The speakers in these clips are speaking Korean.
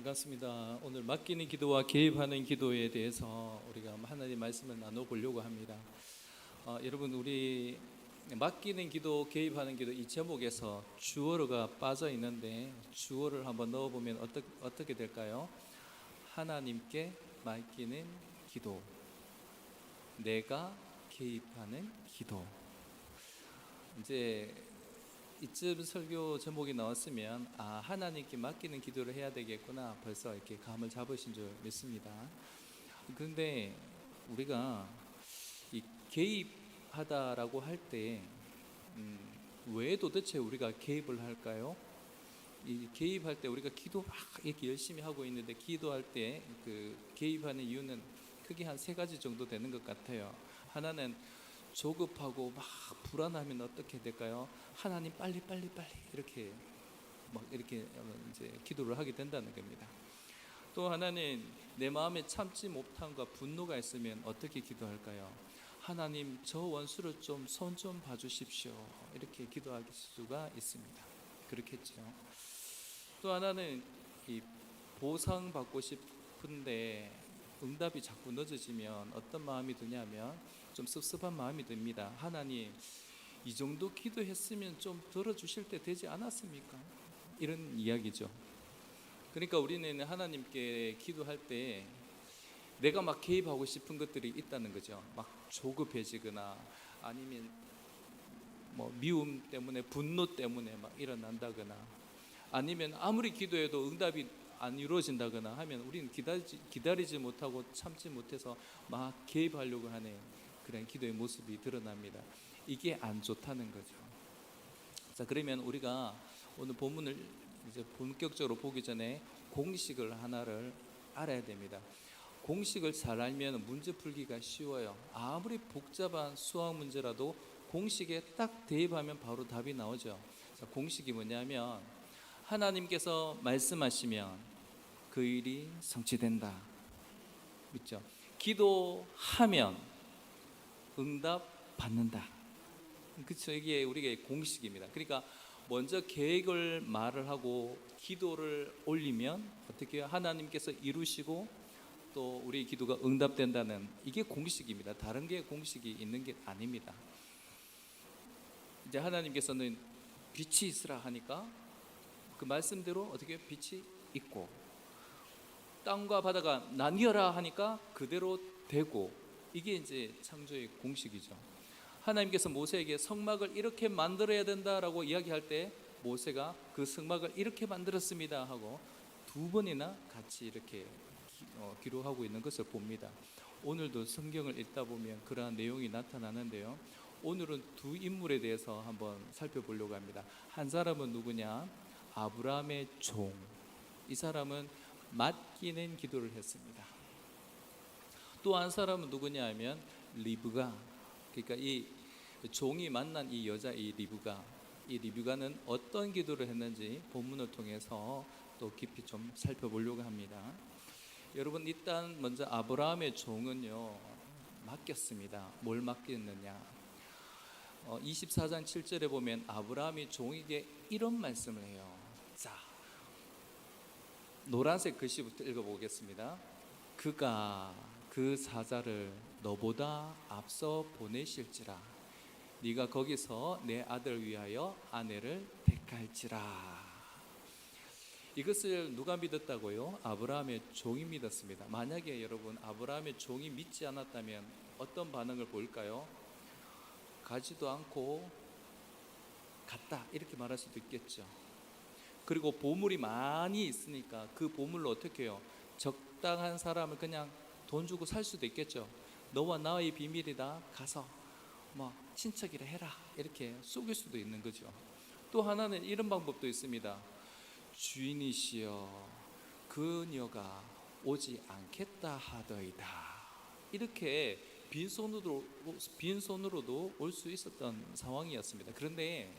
반갑습니다. 오늘 맡기는 기도와 개입하는 기도에 대해서 우리가 하나님 말씀을 나눠보려고 합니다. 여러분, 우리 맡기는 기도, 개입하는 기도 이 제목에서 주어가 빠져 있는데 주어를 한번 넣어보면 어떻게 될까요? 하나님께 맡기는 기도, 내가 개입하는 기도. 이제 이쯤 설교 제목이 나왔으면 하나님께 맡기는 기도를 해야 되겠구나, 벌써 이렇게 감을 잡으신 줄 믿습니다. 그런데 우리가 이 개입하다라고 할 때 왜 도대체 우리가 개입을 할까요? 이 개입할 때 우리가 기도 막 이렇게 열심히 하고 있는데 기도할 때 그 개입하는 이유는 크게 한 세 가지 정도 되는 것 같아요. 하나는 조급하고 막 불안하면 어떻게 될까요? 하나님 빨리 이렇게 이제 기도를 하게 된다는 겁니다. 또 하나는 내 마음에 참지 못함과 분노가 있으면 어떻게 기도할까요? 하나님, 저 원수를 좀 손 좀 봐주십시오, 이렇게 기도할 수가 있습니다. 그렇겠죠. 또 하나는 이 보상받고 싶은데 응답이 자꾸 늦어지면 어떤 마음이 드냐면 좀 섭섭한 마음이 듭니다. 하나님, 이 정도 기도했으면 좀 들어주실 때 되지 않았습니까? 이런 이야기죠. 그러니까 우리는 하나님께 기도할 때 내가 막 개입하고 싶은 것들이 있다는 거죠. 막 조급해지거나 아니면 뭐 미움 때문에, 분노 때문에 막 일어난다거나, 아니면 아무리 기도해도 응답이 안 이루어진다거나 하면 우리는 기다리지 못하고 참지 못해서 막 개입하려고 하는 그런 기도의 모습이 드러납니다. 이게 안 좋다는 거죠. 자, 그러면 우리가 오늘 본문을 이제 본격적으로 보기 전에 공식을 하나를 알아야 됩니다. 공식을 잘 알면 문제 풀기가 쉬워요. 아무리 복잡한 수학 문제라도 공식에 딱 대입하면 바로 답이 나오죠. 자, 공식이 뭐냐면 하나님께서 말씀하시면 그 일이 성취된다. 그렇죠? 기도하면 응답 받는다. 그렇죠? 이게 우리의 공식입니다. 그러니까 먼저 계획을 말을 하고 기도를 올리면 어떻게 해요? 하나님께서 이루시고 또 우리 기도가 응답된다는, 이게 공식입니다. 다른 게 공식이 있는 게 아닙니다. 이제 하나님께서는 빛이 있으라 하니까 그 말씀대로 어떻게 빛이 있고, 땅과 바다가 나뉘어라 하니까 그대로 되고, 이게 이제 창조의 공식이죠. 하나님께서 모세에게 성막을 이렇게 만들어야 된다라고 이야기할 때 모세가 그 성막을 이렇게 만들었습니다 하고 두 번이나 같이 이렇게 기록하고 있는 것을 봅니다. 오늘도 성경을 읽다 보면 그러한 내용이 나타나는데요. 오늘은 두 인물에 대해서 한번 살펴보려고 합니다. 한 사람은 누구냐? 아브라함의 종. 이 사람은 맡기는 기도를 했습니다. 또 한 사람은 누구냐 하면 리브가, 그러니까 이 종이 만난 이 여자, 이 리브가는 어떤 기도를 했는지 본문을 통해서 또 깊이 좀 살펴보려고 합니다. 여러분, 일단 먼저 아브라함의 종은요, 맡겼습니다. 뭘 맡겼느냐? 24장 7절에 보면 아브라함이 종에게 이런 말씀을 해요. 자, 노란색 글씨부터 읽어보겠습니다. 그가 그 사자를 너보다 앞서 보내실지라, 네가 거기서 내 아들 위하여 아내를 택할지라. 이것을 누가 믿었다고요? 아브라함의 종이 믿었습니다. 만약에 여러분 아브라함의 종이 믿지 않았다면 어떤 반응을 보일까요? 가지도 않고 갔다, 이렇게 말할 수도 있겠죠. 그리고 보물이 많이 있으니까 그 보물로 어떻게 해요? 적당한 사람을 그냥 돈 주고 살 수도 있겠죠. 너와 나의 비밀이다, 가서 뭐 친척이라 해라, 이렇게 속일 수도 있는 거죠. 또 하나는 이런 방법도 있습니다. 주인이시여, 그녀가 오지 않겠다 하더이다, 이렇게 빈손으로도 올 수 있었던 상황이었습니다. 그런데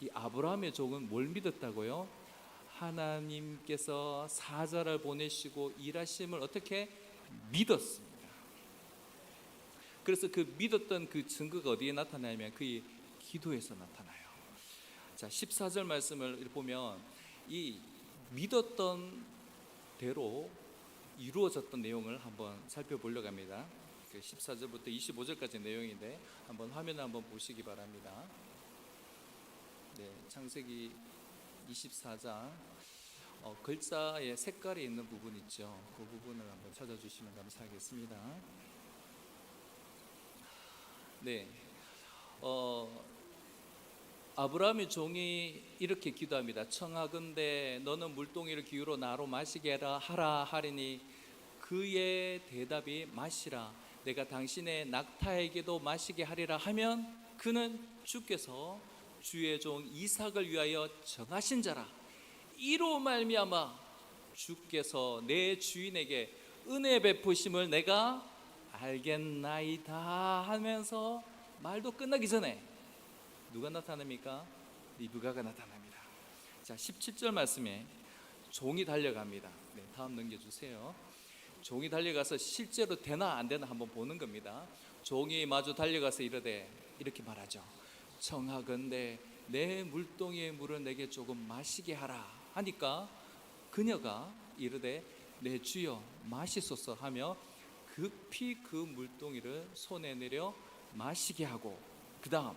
이 아브라함의 종은 뭘 믿었다고요? 하나님께서 사자를 보내시고 일하심을 어떻게 믿었습니다. 그래서 그 믿었던 그 증거가 어디에 나타나냐면 그의 기도에서 나타나요. 자, 14절 말씀을 보면 이 믿었던 대로 이루어졌던 내용을 한번 살펴보려고 합니다. 14절부터 25절까지 내용인데 한번 화면을 한번 보시기 바랍니다. 네, 창세기 24장 글자의 색깔이 있는 부분 있죠. 그 부분을 한번 찾아주시면 감사하겠습니다. 네, 아브라함의 종이 이렇게 기도합니다. 청하건대 너는 물동이를 기울여 나로 마시게 하라 하리니 그의 대답이 마시라 내가 당신의 낙타에게도 마시게 하리라 하면 그는 주께서 주의 종 이삭을 위하여 정하신 자라 이로 말미암아 주께서 내 주인에게 은혜 베푸심을 내가 알겠나이다 하면서 말도 끝나기 전에 누가 나타납니까? 리브가가 나타납니다. 자, 17절 말씀에 종이 달려갑니다. 네, 다음 넘겨주세요. 종이 달려가서 실제로 되나 안 되나 한번 보는 겁니다. 종이 마주 달려가서 이르되 이렇게 말하죠. 청하건대 내 물동이의 물을 내게 조금 마시게 하라 하니까 그녀가 이르되 내 주여 마시소서 하며 급히 그 물동이를 손에 내려 마시게 하고 그 다음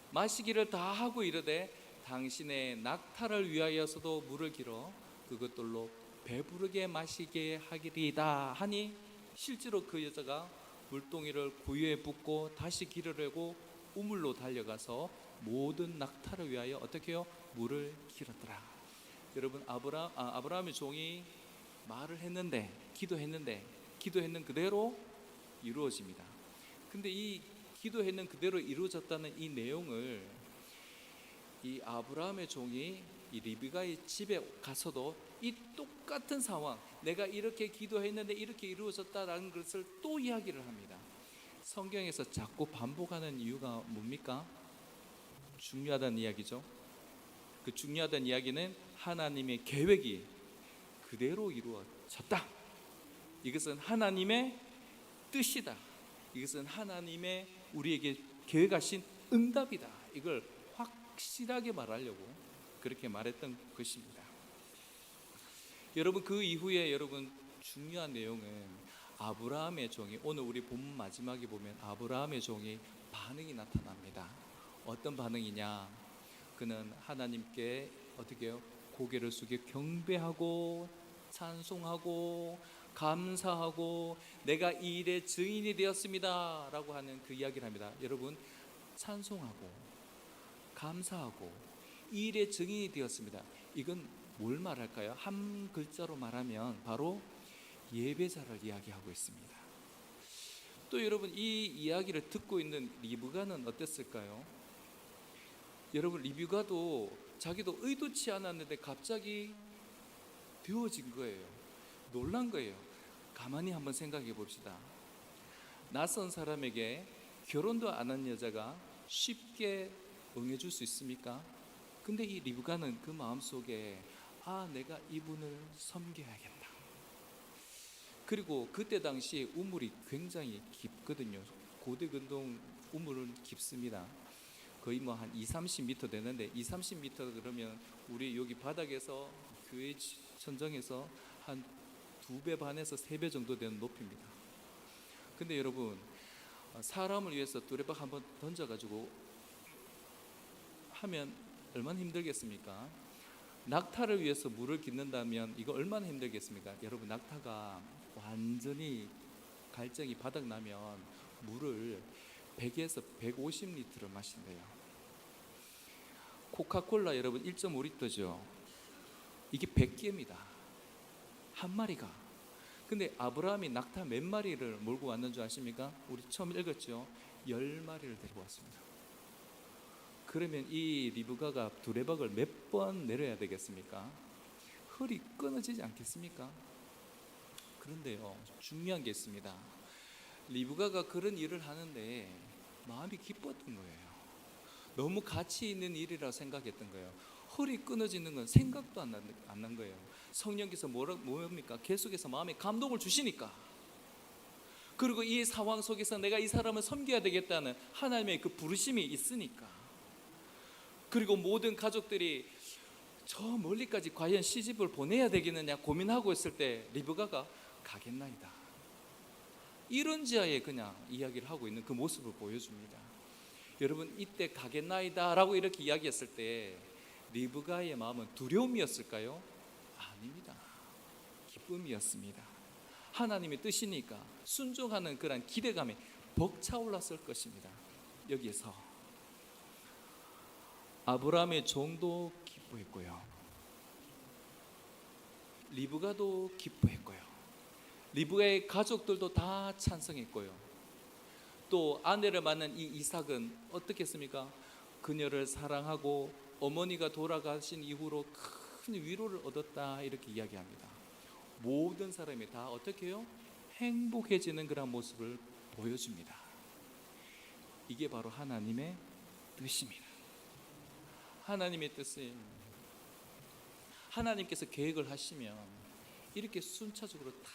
마시기를 다 하고 이르되 당신의 낙타를 위하여서도 물을 길어 그것들로 배부르게 마시게 하리이다 하니 실제로 그 여자가 물동이를 구유에 붓고 다시 기르려고 우물로 달려가서 모든 낙타를 위하여 어떻게 해요? 물을 길었더라. 여러분 아브라함의 종이 말을 했는데 기도했는 그대로 이루어집니다. 근데 이 기도했는 그대로 이루어졌다는 이 내용을 이 아브라함의 종이 이 리브가의 집에 가서도 이 똑같은 상황 내가 이렇게 기도했는데 이렇게 이루어졌다라는 것을 또 이야기를 합니다. 성경에서 자꾸 반복하는 이유가 뭡니까? 중요하다는 이야기죠. 그 중요하다는 이야기는 하나님의 계획이 그대로 이루어졌다. 이것은 하나님의 뜻이다. 이것은 하나님의 우리에게 계획하신 응답이다. 이걸 확실하게 말하려고 그렇게 말했던 것입니다. 여러분 그 이후에 여러분 중요한 내용은 아브라함의 종이 오늘 우리 본문 마지막에 보면 아브라함의 종이 반응이 나타납니다. 어떤 반응이냐? 그는 하나님께 어떻게 해요? 고개를 숙여 경배하고 찬송하고 감사하고 내가 이 일의 증인이 되었습니다 라고 하는 그 이야기를 합니다. 여러분 찬송하고 감사하고 이 일의 증인이 되었습니다. 이건 뭘 말할까요? 한 글자로 말하면 바로 예배자를 이야기하고 있습니다. 또 여러분 이 이야기를 듣고 있는 리브가는 어땠을까요? 여러분 리브가도 자기도 의도치 않았는데 갑자기 되어진 거예요. 놀란 거예요. 가만히 한번 생각해 봅시다. 낯선 사람에게 결혼도 안 한 여자가 쉽게 응해줄 수 있습니까? 근데 이 리브가는 그 마음속에 내가 이분을 섬겨야겠다. 그리고 그때 당시 우물이 굉장히 깊거든요. 고대 근동 우물은 깊습니다. 거의 뭐 한 20-30m 되는데 20-30m 그러면 우리 여기 바닥에서 교회 천정에서 한 2배 반에서 3배 정도 되는 높이입니다. 근데 여러분 사람을 위해서 두레박 한번 던져가지고 하면 얼마나 힘들겠습니까? 낙타를 위해서 물을 깃는다면 이거 얼마나 힘들겠습니까? 여러분 낙타가 완전히 갈증이 바닥나면 물을 100에서 150리터를 마신대요. 코카콜라 여러분 1.5리터죠. 이게 100개입니다. 한 마리가. 근데 아브라함이 낙타 몇 마리를 몰고 왔는 줄 아십니까? 우리 처음 읽었죠. 10마리를 데리고 왔습니다. 그러면 이 리브가가 두레박을 몇 번 내려야 되겠습니까? 허리 끊어지지 않겠습니까? 그런데요, 중요한 게 있습니다. 리브가가 그런 일을 하는데 마음이 기뻤던 거예요. 너무 가치 있는 일이라고 생각했던 거예요. 허리 끊어지는 건 생각도 안 난 거예요. 성령께서 뭡니까? 계속해서 마음에 감동을 주시니까. 그리고 이 상황 속에서 내가 이 사람을 섬겨야 되겠다는 하나님의 그 부르심이 있으니까. 그리고 모든 가족들이 저 멀리까지 과연 시집을 보내야 되겠느냐 고민하고 있을 때 리브가가 가겠나이다, 이런 지하에 그냥 이야기를 하고 있는 그 모습을 보여줍니다. 여러분, 이때 가겠나이다 라고 이렇게 이야기했을 때 리브가의 마음은 두려움이었을까요? 아닙니다. 기쁨이었습니다. 하나님의 뜻이니까 순종하는 그런 기대감에 벅차올랐을 것입니다. 여기에서 아브라함의 종도 기뻐했고요, 리브가도 기뻐했고요, 리브가의 가족들도 다 찬성했고요, 또 아내를 만난 이 이삭은 어떻게 했습니까? 그녀를 사랑하고 어머니가 돌아가신 이후로 큰 위로를 얻었다, 이렇게 이야기합니다. 모든 사람이 다 어떻게 해요? 행복해지는 그런 모습을 보여줍니다. 이게 바로 하나님의 뜻입니다. 하나님의 뜻은 하나님께서 계획을 하시면 이렇게 순차적으로 다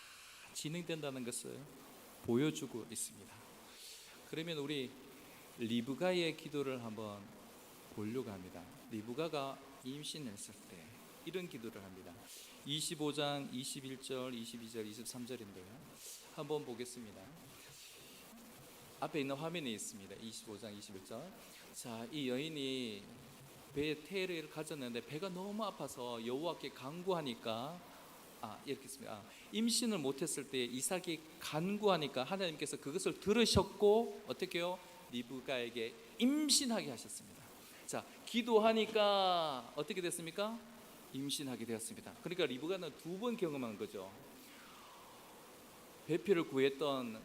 진행된다는 것을 보여주고 있습니다. 그러면 우리 리브가의 기도를 한번 보려고 합니다. 리브가가 임신했을 때 이런 기도를 합니다. 25장 21절, 22절, 23절인데요. 한번 보겠습니다. 앞에 있는 화면에 있습니다. 25장 21절. 자, 이 여인이 배에 태를 가졌는데 배가 너무 아파서 여호와께 간구하니까 이렇게 있습니다. 임신을 못했을 때 이삭이 간구하니까 하나님께서 그것을 들으셨고 어떻게 해요? 리브가에게 임신하게 하셨습니다. 자, 기도하니까 어떻게 됐습니까? 임신하게 되었습니다. 그러니까 리브가는 두 번 경험한 거죠. 배필을 구했던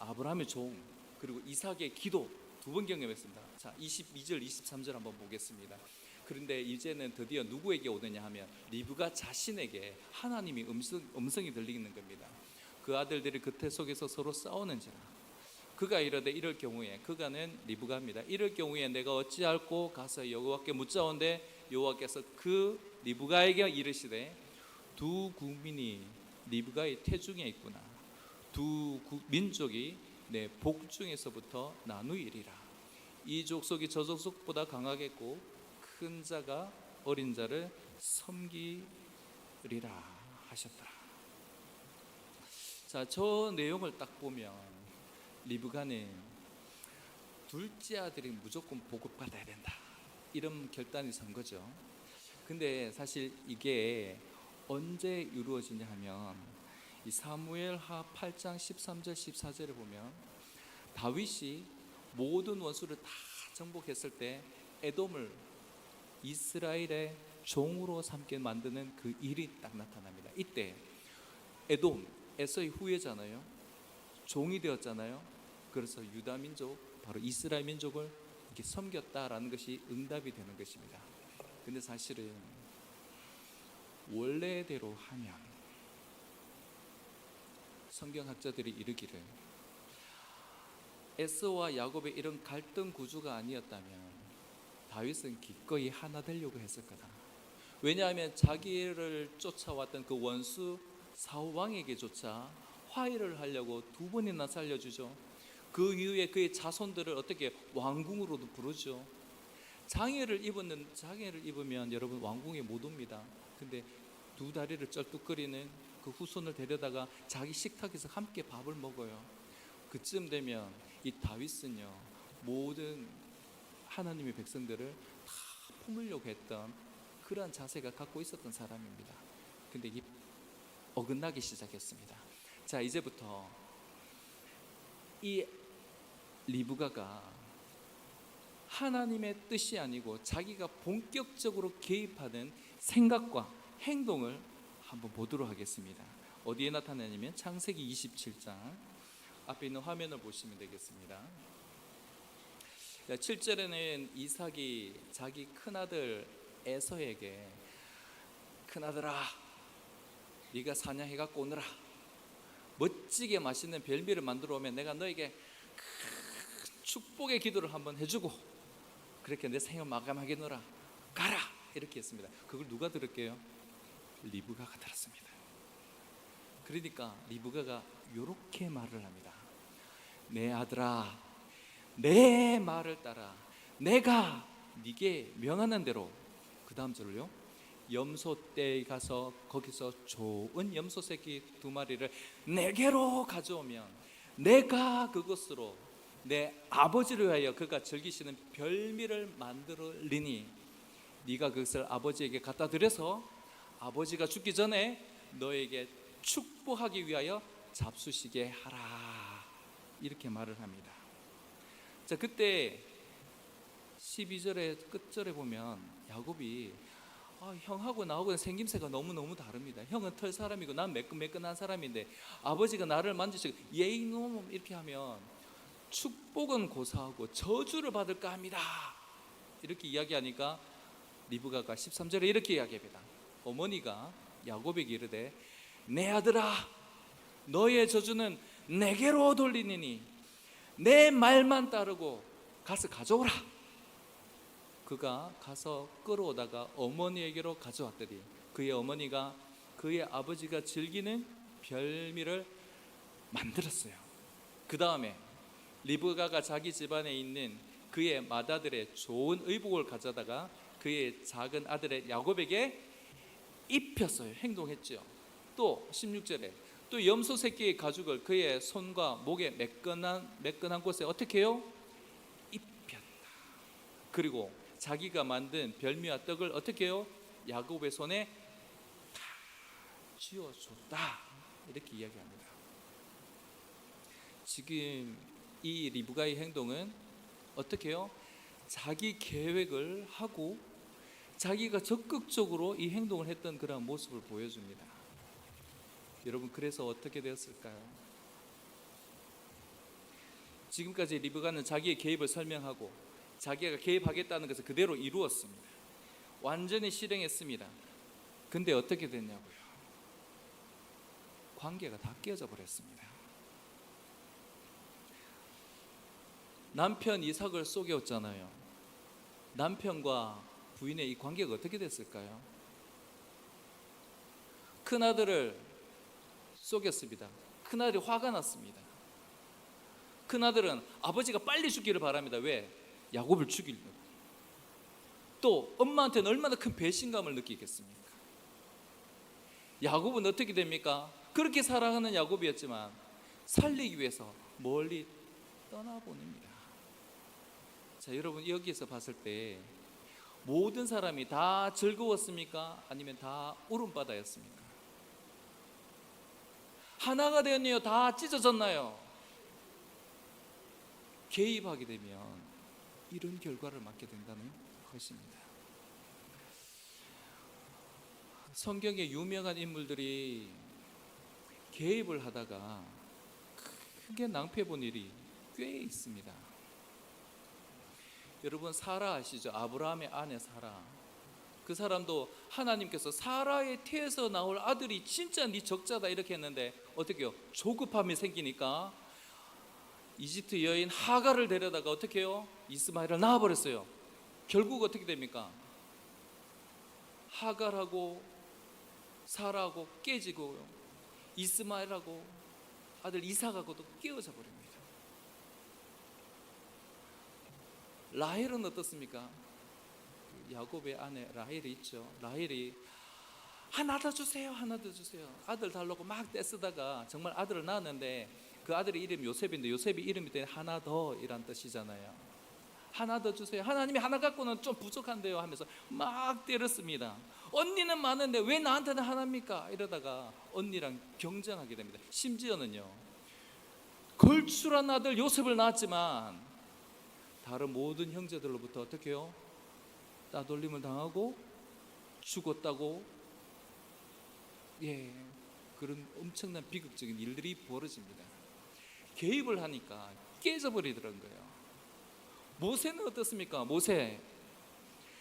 아브라함의 종, 그리고 이삭의 기도 두 번 경험했습니다. 자, 22절 23절 한번 보겠습니다. 그런데 이제는 드디어 누구에게 오느냐 하면 리브가 자신에게 하나님이 음성이 들리는 겁니다. 그 아들들이 그태 속에서 서로 싸우는지라 그가 이르되 이럴 경우에, 그가는 리브가입니다. 이럴 경우에 내가 어찌할꼬 가서 여호와께 묻자온데 여호와께서 그 리브가에게 이르시되 두 국민이 리브가의 태중에 있구나. 두 민족이 내 복중에서부터 나누이리라. 이 족속이 저 족속보다 강하겠고 큰 자가 어린 자를 섬기리라 하셨더라. 자, 저 내용을 딱 보면 리브가는 둘째 아들이 무조건 보급받아야 된다, 이런 결단이 선 거죠. 근데 사실 이게 언제 이루어지냐 하면 이 사무엘하 8장 13절 14절에 보면 다윗이 모든 원수를 다 정복했을 때 에돔을 이스라엘의 종으로 삼게 만드는 그 일이 딱 나타납니다. 이때 에돔, 에서의 후예잖아요. 종이 되었잖아요. 그래서 유다 민족, 바로 이스라엘 민족을 이렇게 섬겼다라는 것이 응답이 되는 것입니다. 근데 사실은 원래대로 하면 성경학자들이 이르기를 에서와 야곱의 이런 갈등 구조가 아니었다면 다윗은 기꺼이 하나 되려고 했을 거다. 왜냐하면 자기를 쫓아왔던 그 원수 사울 왕에게조차 화해를 하려고 두 번이나 살려주죠. 그 이후에 그의 자손들을 어떻게 왕궁으로도 부르죠. 장애를 입으면 여러분 왕궁에 못 옵니다. 근데 두 다리를 쩔뚝거리는 그 후손을 데려다가 자기 식탁에서 함께 밥을 먹어요. 그쯤 되면 이 다윗은요, 모든 하나님의 백성들을 다 품으려고 했던 그러한 자세가 갖고 있었던 사람입니다. 근데 이게 어긋나기 시작했습니다. 자, 이제부터 이 리브가가 하나님의 뜻이 아니고 자기가 본격적으로 개입하는 생각과 행동을 한번 보도록 하겠습니다. 어디에 나타나냐면 창세기 27장 앞에 있는 화면을 보시면 되겠습니다. 7절에는 이삭이 자기 큰아들 에서에게 큰아들아 네가 사냥해갖고 오너라, 멋지게 맛있는 별미를 만들어 오면 내가 너에게 축복의 기도를 한번 해주고 그렇게 내 생을 마감하겠노라, 가라, 이렇게 했습니다. 그걸 누가 들을게요? 리브가가 들었습니다. 그러니까 리브가가 이렇게 말을 합니다. 내 아들아, 내 말을 따라 내가 네게 명하는 대로, 그 다음 절을요, 염소떼에 가서 거기서 좋은 염소 새끼 2마리를 내게로 가져오면 내가 그것으로 내 아버지를 위하여 그가 즐기시는 별미를 만들리니 네가 그것을 아버지에게 갖다 드려서 아버지가 죽기 전에 너에게 축복하기 위하여 잡수시게 하라. 이렇게 말을 합니다. 자, 그때 12절의 끝절에 보면 야곱이 형하고 나하고 생김새가 너무너무 다릅니다. 형은 털 사람이고 난 매끈매끈한 사람인데 아버지가 나를 만지시고 예이놈 이렇게 하면 축복은 고사하고 저주를 받을까 합니다. 이렇게 이야기하니까 리브가가 13절에 이렇게 이야기합니다. 어머니가 야곱에게 이르되 내 아들아 너의 저주는 내게로 돌리니니 내 말만 따르고 가서 가져오라. 그가 가서 끌어오다가 어머니에게로 가져왔더니 그의 어머니가 그의 아버지가 즐기는 별미를 만들었어요. 그 다음에 리브가가 자기 집안에 있는 그의 맏아들의 좋은 의복을 가져다가 그의 작은 아들의 야곱에게 입혔어요. 행동했죠. 또 16절에 또 염소 새끼의 가죽을 그의 손과 목에 매끈한 곳에 어떻게 해요? 입혔다. 그리고 자기가 만든 별미와 떡을 어떻게 해요? 야곱의 손에 다 쥐어줬다. 이렇게 이야기합니다. 지금 이 리브가의 행동은 어떻게 해요? 자기 계획을 하고 자기가 적극적으로 이 행동을 했던 그런 모습을 보여줍니다. 여러분, 그래서 어떻게 되었을까요? 지금까지 리브가는 자기의 개입을 설명하고 자기가 개입하겠다는 것을 그대로 이루었습니다. 완전히 실행했습니다. 근데 어떻게 됐냐고요? 관계가 다 깨져 버렸습니다. 남편 이삭을 속였잖아요. 남편과 부인의 이 관계가 어떻게 됐을까요? 큰아들을 속였습니다. 큰아들이 화가 났습니다. 큰아들은 아버지가 빨리 죽기를 바랍니다. 왜? 야곱을 죽이려고. 또 엄마한테는 얼마나 큰 배신감을 느끼겠습니까? 야곱은 어떻게 됩니까? 그렇게 사랑하는 야곱이었지만 살리기 위해서 멀리 떠나보냅니다. 자, 여러분, 여기에서 봤을 때 모든 사람이 다 즐거웠습니까? 아니면 다 울음바다였습니까? 하나가 되었네요? 다 찢어졌나요? 개입하게 되면 이런 결과를 맞게 된다는 것입니다. 성경에 유명한 인물들이 개입을 하다가 크게 낭패본 일이 꽤 있습니다. 여러분, 사라 아시죠? 아브라함의 아내 사라. 그 사람도 하나님께서 사라의 태에서 나올 아들이 진짜 네 적자다 이렇게 했는데 어떻게 해요? 조급함이 생기니까 이집트 여인 하갈을 데려다가 어떻게 해요? 이스마엘을 낳아버렸어요. 결국 어떻게 됩니까? 하갈하고 사라하고 깨지고 이스마엘하고 아들 이삭하고도 깨어져 버립니다. 라헬은 어떻습니까? 야곱의 아내 라헬이 있죠. 라헬이 하나 더 주세요, 하나 더 주세요. 아들 달라고 막 떼쓰다가 정말 아들을 낳았는데 그 아들의 이름이 요셉인데 요셉이 이름이 하나 더 이란 뜻이잖아요. 하나 더 주세요. 하나님이 하나 갖고는 좀 부족한데요 하면서 막 때렸습니다. 언니는 많은데 왜 나한테는 하나입니까? 이러다가 언니랑 경쟁하게 됩니다. 심지어는요, 걸출한 아들 요셉을 낳았지만 다른 모든 형제들로부터 어떻게 해요? 따돌림을 당하고 죽었다고, 그런 엄청난 비극적인 일들이 벌어집니다. 개입을 하니까 깨져버리더라는 거예요. 모세는 어떻습니까? 모세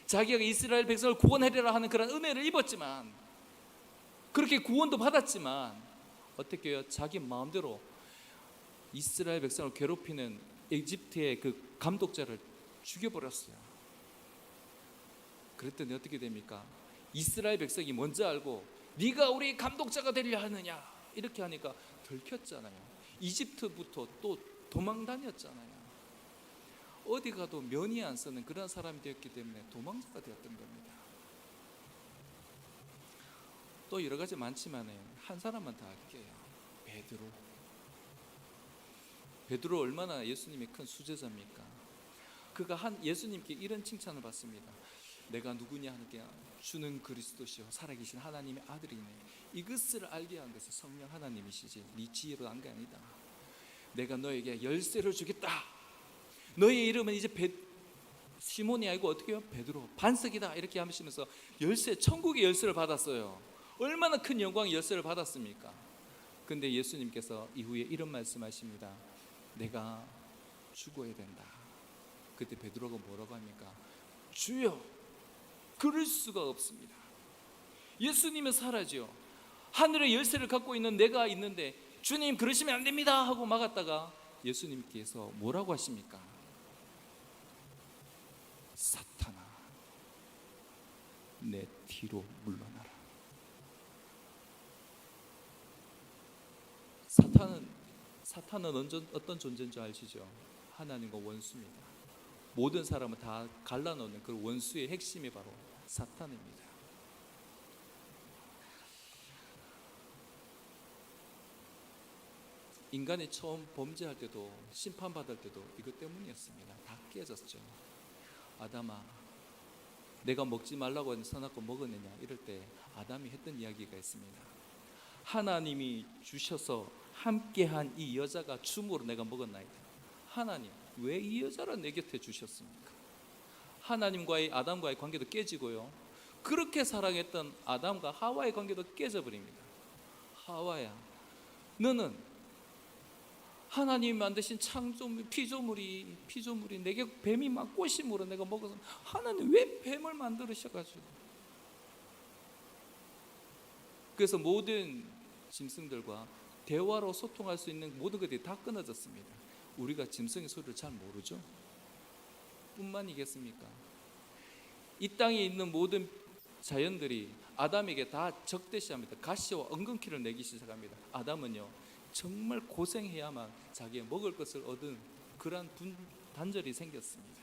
자기가 이스라엘 백성을 구원하리라 하는 그런 은혜를 입었지만, 그렇게 구원도 받았지만 어떻게 해요? 자기 마음대로 이스라엘 백성을 괴롭히는 이집트의 그 감독자를 죽여버렸어요. 그랬더니 어떻게 됩니까? 이스라엘 백성이 먼저 알고 네가 우리 감독자가 되려 하느냐 이렇게 하니까 들켰잖아요. 이집트부터 또 도망 다녔잖아요. 어디 가도 면이 안 서는 그런 사람이 되었기 때문에 도망자가 되었던 겁니다. 또 여러 가지 많지만 한 사람만 더 할게요. 베드로. 베드로 얼마나 예수님의 큰 수제자입니까? 그가 예수님께 이런 칭찬을 받습니다. 내가 누구냐 하니까 주는 그리스도시요 살아계신 하나님의 아들이네. 이것을 알게 한 것은 성령 하나님이시지 네 지혜로 한 게 아니다. 내가 너에게 열쇠를 주겠다. 너의 이름은 이제 시몬이 아니고 어떻게 해요? 베드로, 반석이다 이렇게 하시면서 천국의 열쇠를 받았어요. 얼마나 큰 영광의 열쇠를 받았습니까? 근데 예수님께서 이후에 이런 말씀하십니다. 내가 죽어야 된다. 그때 베드로가 뭐라고 합니까? 주여, 그럴 수가 없습니다. 예수님은 살아죠. 하늘의 열쇠를 갖고 있는 내가 있는데 주님 그러시면 안 됩니다 하고 막았다가 예수님께서 뭐라고 하십니까? 사탄아, 내 뒤로 물러나라. 사탄은 어떤 존재인 줄 아시죠? 하나님과 원수입니다. 모든 사람을 다 갈라놓는 그 원수의 핵심이 바로 사탄입니다. 인간이 처음 범죄할 때도 심판받을 때도 이것 때문이었습니다. 다 깨졌죠. 아담아, 내가 먹지 말라고 하는 선악과 먹었느냐 이럴 때 아담이 했던 이야기가 있습니다. 하나님이 주셔서 함께한 이 여자가 줌으로 내가 먹었나이다. 하나님, 왜 이 여자를 내 곁에 주셨습니까? 하나님과의 아담과의 관계도 깨지고요, 그렇게 사랑했던 아담과 하와의 관계도 깨져버립니다. 하와야, 너는 하나님이 만드신 피조물이 내게 뱀이 막 꼬심으로 내가 먹어서 하나님 왜 뱀을 만들으셔가지고. 그래서 모든 짐승들과 대화로 소통할 수 있는 모든 것들이 다 끊어졌습니다. 우리가 짐승의 소리를 잘 모르죠. 뿐만이겠습니까? 이 땅에 있는 모든 자연들이 아담에게 다 적대시합니다. 가시와 엉겅퀴를 내기 시작합니다. 아담은요 정말 고생해야만 자기의 먹을 것을 얻은 그러한 단절이 생겼습니다.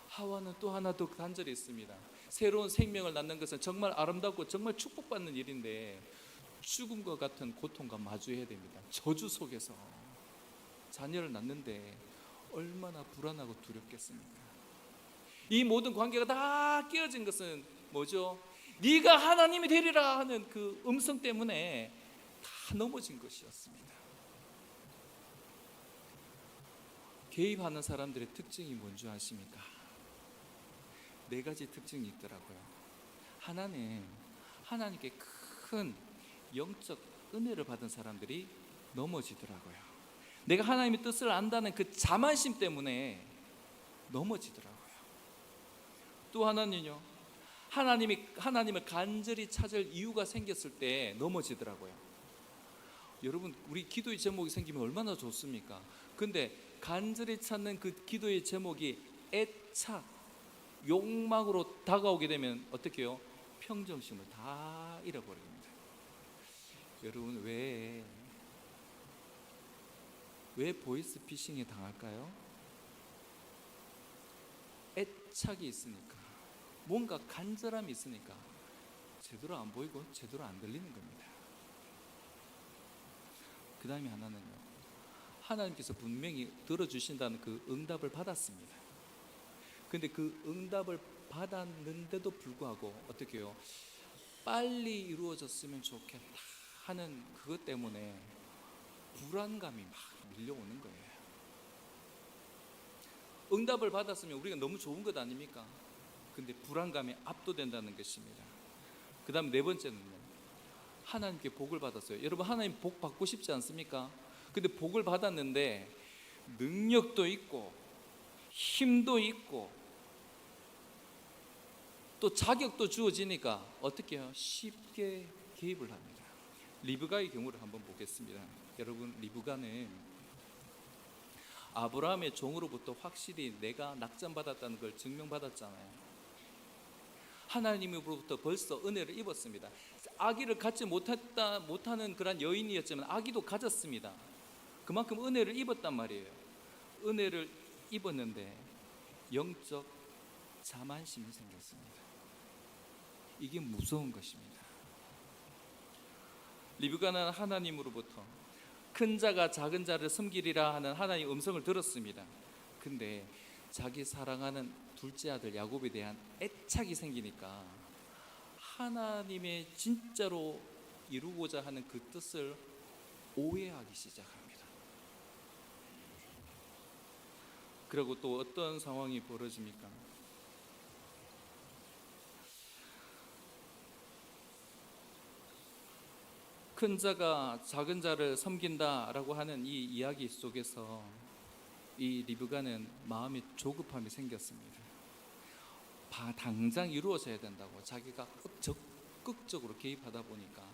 하와는 또 하나 더 단절이 있습니다. 새로운 생명을 낳는 것은 정말 아름답고 정말 축복받는 일인데 죽음과 같은 고통과 마주해야 됩니다. 저주 속에서 자녀를 낳는데 얼마나 불안하고 두렵겠습니까? 이 모든 관계가 다 깨어진 것은 뭐죠? 네가 하나님이 되리라 하는 그 음성 때문에 다 넘어진 것이었습니다. 개입하는 사람들의 특징이 뭔지 아십니까? 네 가지 특징이 있더라고요. 하나는 하나님께 큰 영적 은혜를 받은 사람들이 넘어지더라고요. 내가 하나님의 뜻을 안다는 그 자만심 때문에 넘어지더라고요. 또 하나는요, 하나님을 간절히 찾을 이유가 생겼을 때 넘어지더라고요. 여러분, 우리 기도의 제목이 생기면 얼마나 좋습니까? 근데 간절히 찾는 그 기도의 제목이 애착, 욕망으로 다가오게 되면 어떻게 해요? 평정심을 다 잃어버립니다. 여러분, 왜 보이스피싱에 당할까요? 애착이 있으니까, 뭔가 간절함이 있으니까 제대로 안 보이고 제대로 안 들리는 겁니다. 그 다음에 하나는요, 하나님께서 분명히 들어주신다는 그 응답을 받았습니다. 근데 그 응답을 받았는데도 불구하고 어떻게 해요? 빨리 이루어졌으면 좋겠다 하는 그것 때문에 불안감이 막 밀려오는 거예요. 응답을 받았으면 우리가 너무 좋은 것 아닙니까? 근데 불안감이 압도된다는 것입니다. 그 다음 네 번째는요, 하나님께 복을 받았어요. 여러분, 하나님 복 받고 싶지 않습니까? 근데 복을 받았는데 능력도 있고 힘도 있고 또 자격도 주어지니까 어떻게 해요? 쉽게 개입을 합니다. 리브가의 경우를 한번 보겠습니다. 여러분, 리브가는 아브라함의 종으로부터 확실히 내가 낙점받았다는 걸 증명받았잖아요. 하나님으로부터 벌써 은혜를 입었습니다. 아기를 갖지 못하는 그런 여인이었지만 아기도 가졌습니다. 그만큼 은혜를 입었단 말이에요. 은혜를 입었는데 영적 자만심이 생겼습니다. 이게 무서운 것입니다. 리브가는 하나님으로부터 큰 자가 작은 자를 섬기리라 하는 하나님의 음성을 들었습니다. 근데 자기 사랑하는 둘째 아들 야곱에 대한 애착이 생기니까 하나님의 진짜로 이루고자 하는 그 뜻을 오해하기 시작합니다. 그리고 또 어떤 상황이 벌어집니까? 큰 자가 작은 자를 섬긴다라고 하는 이 이야기 속에서 이 리브가는 마음이 조급함이 생겼습니다. 당장 이루어져야 된다고 자기가 적극적으로 개입하다 보니까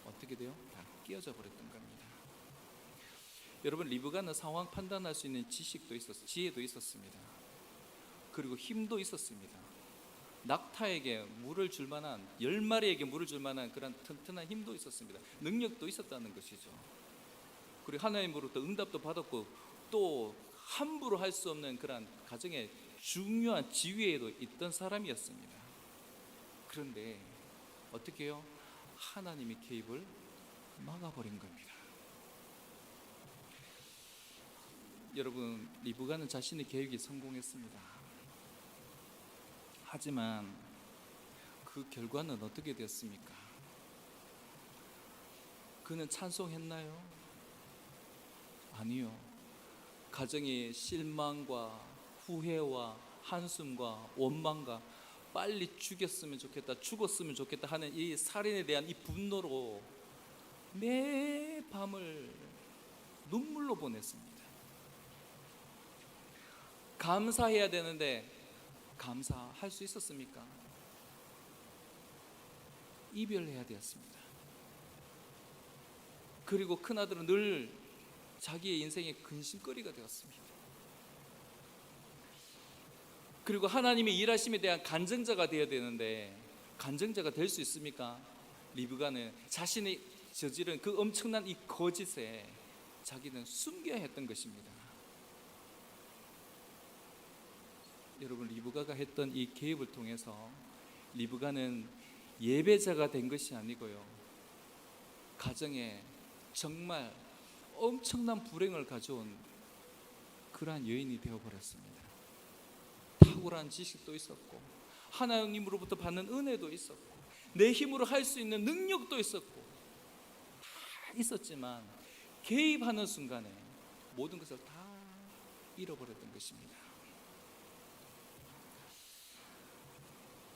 어떻게 돼요? 다 끼어져 버렸던 겁니다. 여러분, 리브가는 상황 판단할 수 있는 지혜도 있었습니다. 그리고 힘도 있었습니다. 낙타에게 물을 줄 만한, 10마리에게 물을 줄 만한 그런 튼튼한 힘도 있었습니다. 능력도 있었다는 것이죠. 그리고 하나님으로부터 응답도 받았고 또 함부로 할 수 없는 그런 가정의 중요한 지위에도 있던 사람이었습니다. 그런데 어떻게 해요? 하나님이 개입을 막아버린 겁니다. 여러분, 리브가는 자신의 계획이 성공했습니다. 하지만 그 결과는 어떻게 되었습니까? 그는 찬송했나요? 아니요. 가정의 실망과 후회와 한숨과 원망과 빨리 죽었으면 좋겠다 하는 이 살인에 대한 이 분노로 매 밤을 눈물로 보냈습니다. 감사해야 되는데 감사할 수 있었습니까? 이별해야 되었습니다. 그리고 큰아들은 늘 자기의 인생의 근심거리가 되었습니다. 그리고 하나님의 일하심에 대한 간증자가 되어야 되는데 간증자가 될 수 있습니까? 리브가는 자신이 저지른 그 엄청난 이 거짓에 자기는 숨겨야 했던 것입니다. 여러분, 리브가가 했던 이 개입을 통해서 리브가는 예배자가 된 것이 아니고요, 가정에 정말 엄청난 불행을 가져온 그러한 여인이 되어버렸습니다. 탁월한 지식도 있었고 하나님으로부터 받는 은혜도 있었고 내 힘으로 할 수 있는 능력도 있었고 다 있었지만 개입하는 순간에 모든 것을 다 잃어버렸던 것입니다.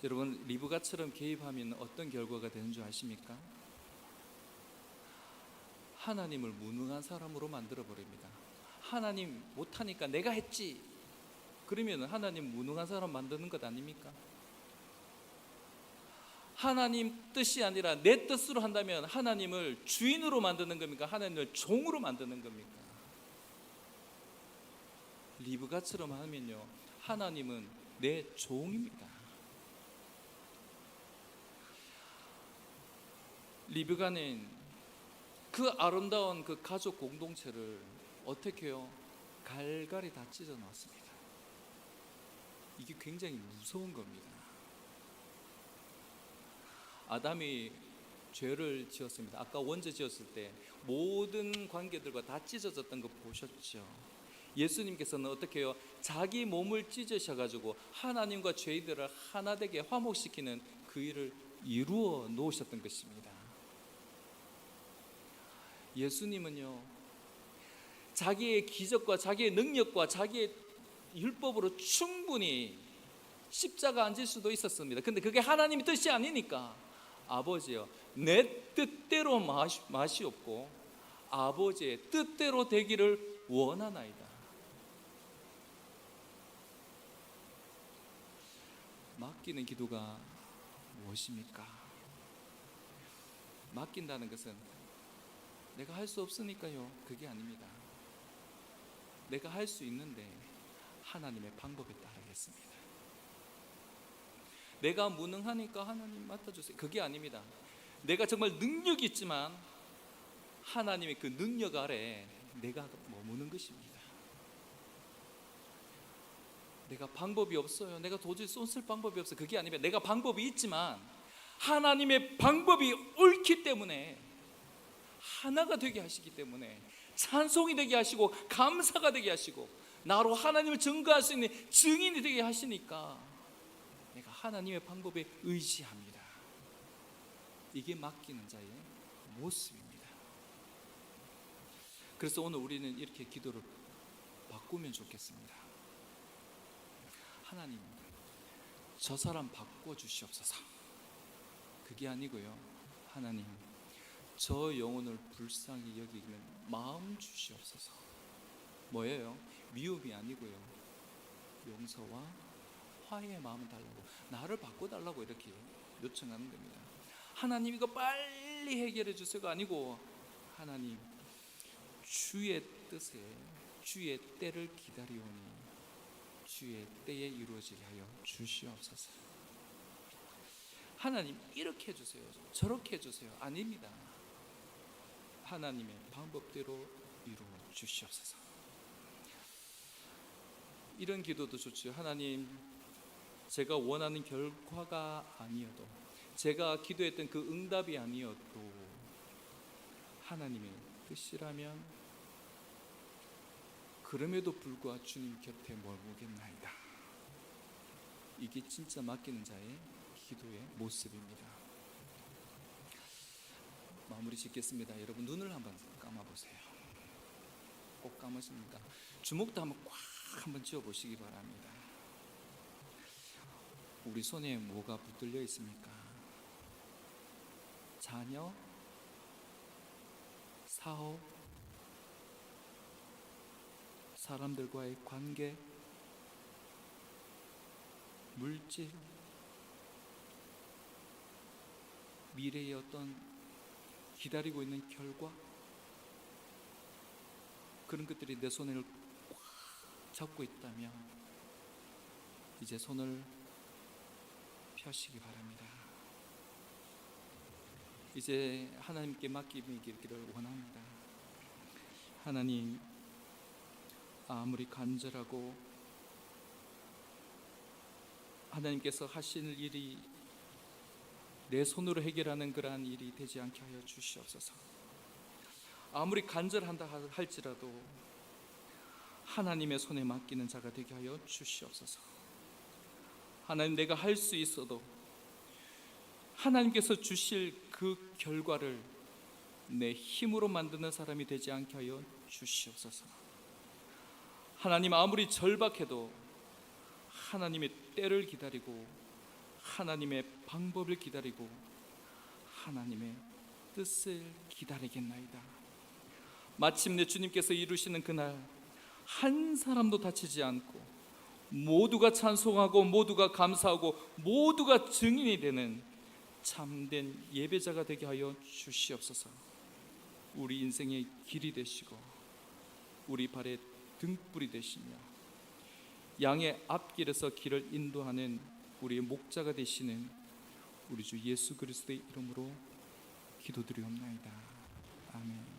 여러분, 리브가처럼 개입하면 어떤 결과가 되는 줄 아십니까? 하나님을 무능한 사람으로 만들어버립니다. 하나님 못하니까 내가 했지. 그러면 하나님 무능한 사람 만드는 것 아닙니까? 하나님 뜻이 아니라 내 뜻으로 한다면 하나님을 주인으로 만드는 겁니까? 하나님을 종으로 만드는 겁니까? 리브가처럼 하면요, 하나님은 내 종입니다. 리브가는 그 아름다운 그 가족 공동체를 어떻게 해요? 갈갈이 다 찢어 놓았습니다. 이게 굉장히 무서운 겁니다. 아담이 죄를 지었습니다. 아까 원죄 지었을 때 모든 관계들과 다 찢어졌던 거 보셨죠? 예수님께서는 어떻게 해요? 자기 몸을 찢으셔가지고 하나님과 죄인들을 하나 되게 화목시키는 그 일을 이루어 놓으셨던 것입니다. 예수님은요, 자기의 기적과 자기의 능력과 자기의 율법으로 충분히 십자가 안 질 수도 있었습니다. 근데 그게 하나님의 뜻이 아니니까 아버지여, 내 뜻대로 마시옵고 아버지의 뜻대로 되기를 원하나이다. 맡기는 기도가 무엇입니까? 맡긴다는 것은 내가 할 수 없으니까요, 그게 아닙니다. 내가 할 수 있는데 하나님의 방법에 따르겠습니다. 내가 무능하니까 하나님 맡아주세요, 그게 아닙니다. 내가 정말 능력이 있지만 하나님의 그 능력 아래 내가 머무는 것입니다. 내가 방법이 없어요, 내가 도저히 손쓸 방법이 없어요, 그게 아닙니다. 내가 방법이 있지만 하나님의 방법이 옳기 때문에 하나가 되게 하시기 때문에 찬송이 되게 하시고 감사가 되게 하시고 나로 하나님을 증거할 수 있는 증인이 되게 하시니까 내가 하나님의 방법에 의지합니다. 이게 맡기는 자의 모습입니다. 그래서 오늘 우리는 이렇게 기도를 바꾸면 좋겠습니다. 하나님, 저 사람 바꿔주시옵소서. 그게 아니고요, 하나님, 저 영혼을 불쌍히 여기는 마음 주시옵소서. 뭐예요? 미움이 아니고요, 용서와 화해의 마음을 달라고, 나를 바꿔달라고 이렇게 요청하는 겁니다. 하나님 이거 빨리 해결해 주세요가 아니고, 하나님 주의 뜻에 주의 때를 기다리오니 주의 때에 이루어지게 하여 주시옵소서. 하나님 이렇게 해주세요, 저렇게 해주세요, 아닙니다. 하나님의 방법대로 이루어 주시옵소서. 이런 기도도 좋죠. 하나님, 제가 원하는 결과가 아니어도, 제가 기도했던 그 응답이 아니어도 하나님의 뜻이라면 그럼에도 불구하고 주님 곁에 머무겠나이다. 이게 진짜 맡기는 자의 기도의 모습입니다. 마무리 짓겠습니다. 여러분 눈을 한번 감아보세요. 꼭 감으십니까? 주먹도 한번 꽉 한번 쥐어보시기 바랍니다. 우리 손에 뭐가 붙들려 있습니까? 자녀, 사업, 사람들과의 관계, 물질, 미래의 어떤 기다리고 있는 결과, 그런 것들이 내 손을 꽉 잡고 있다면 이제 손을 펴시기 바랍니다. 이제 하나님께 맡기기를 원합니다. 하나님, 아무리 간절하고 하나님께서 하시는 일이 내 손으로 해결하는 그러한 일이 되지 않게 하여 주시옵소서. 아무리 간절한다 할지라도 하나님의 손에 맡기는 자가 되게 하여 주시옵소서. 하나님, 내가 할 수 있어도 하나님께서 주실 그 결과를 내 힘으로 만드는 사람이 되지 않게 하여 주시옵소서. 하나님, 아무리 절박해도 하나님의 때를 기다리고 하나님의 방법을 기다리고 하나님의 뜻을 기다리겠나이다. 마침내 주님께서 이루시는 그날 한 사람도 다치지 않고 모두가 찬송하고 모두가 감사하고 모두가 증인이 되는 참된 예배자가 되게 하여 주시옵소서. 우리 인생의 길이 되시고 우리 발의 등불이 되시며 양의 앞길에서 길을 인도하는 우리의 목자가 되시는 우리 주 예수 그리스도의 이름으로 기도드리옵나이다. 아멘.